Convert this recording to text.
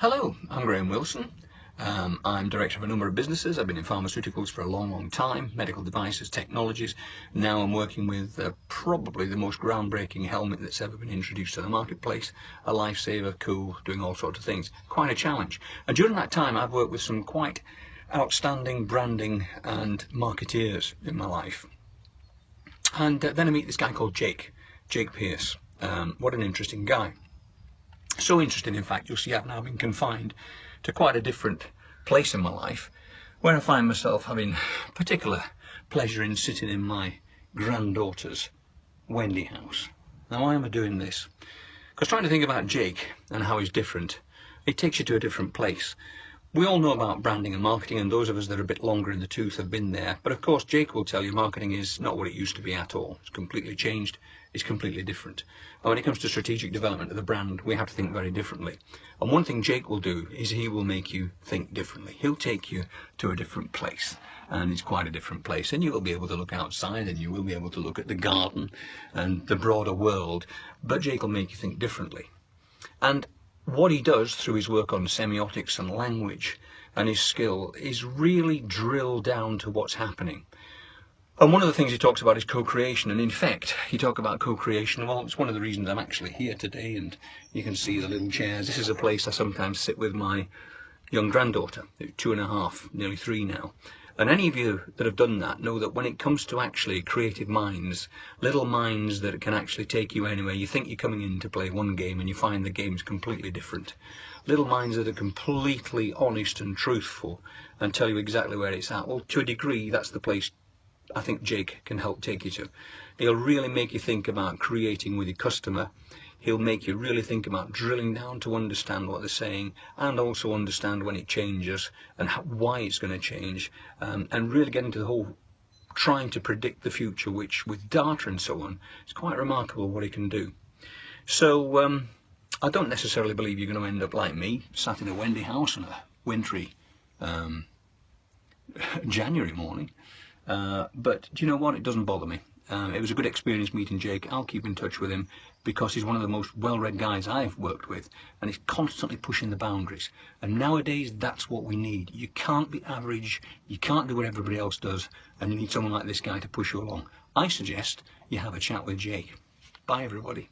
Hello, I'm Graham Wilson. I'm director of a number of businesses. I've been in pharmaceuticals for a long time, medical devices, technologies. Now I'm working with probably the most groundbreaking helmet that's ever been introduced to the marketplace. A lifesaver, cool, doing all sorts of things. Quite a challenge. And during that time I've worked with some quite outstanding branding and marketeers in my life. And then I meet this guy called Jake Pierce. What an interesting guy. So interesting, in fact, you'll see I've now been confined to quite a different place in my life, where I find myself having particular pleasure in sitting in my granddaughter's Wendy house. Now, why am I doing this? Because trying to think about Jake and how he's different, it takes you to a different place. We all know about branding and marketing, and those of us that are a bit longer in the tooth have been there. But of course, Jake will tell you marketing is not what it used to be at all. It's completely changed. It's completely different. And when it comes to strategic development of the brand, we have to think very differently. And one thing Jake will do is he will make you think differently. He'll take you to a different place. And it's quite a different place. And you will be able to look outside, and you will be able to look at the garden and the broader world. But Jake will make you think differently. And what he does through his work on semiotics and language and his skill is really drill down to what's happening. And one of the things he talks about is co-creation, and in fact he talks about co-creation. Well, it's one of the reasons I'm actually here today, and you can see the little chairs. This is a place I sometimes sit with my young granddaughter, 2.5, nearly 3 now. And any of you that have done that know that when it comes to actually creative minds, little minds that can actually take you anywhere, you think you're coming in to play one game and you find the game's completely different. Little minds that are completely honest and truthful and tell you exactly where it's at. Well, to a degree, that's the place I think Jake can help take you to. He'll really make you think about creating with your customer. He'll make you really think about drilling down to understand what they're saying, and also understand when it changes and why it's going to change, and really get into the whole trying to predict the future, which with data and so on, it's quite remarkable what he can do. So I don't necessarily believe you're going to end up like me, sat in a Wendy house on a wintry January morning. But do you know what? It doesn't bother me. It was a good experience meeting Jake. I'll keep in touch with him because he's one of the most well-read guys I've worked with, and he's constantly pushing the boundaries. And nowadays, that's what we need. You can't be average, you can't do what everybody else does, and you need someone like this guy to push you along. I suggest you have a chat with Jake. Bye, everybody.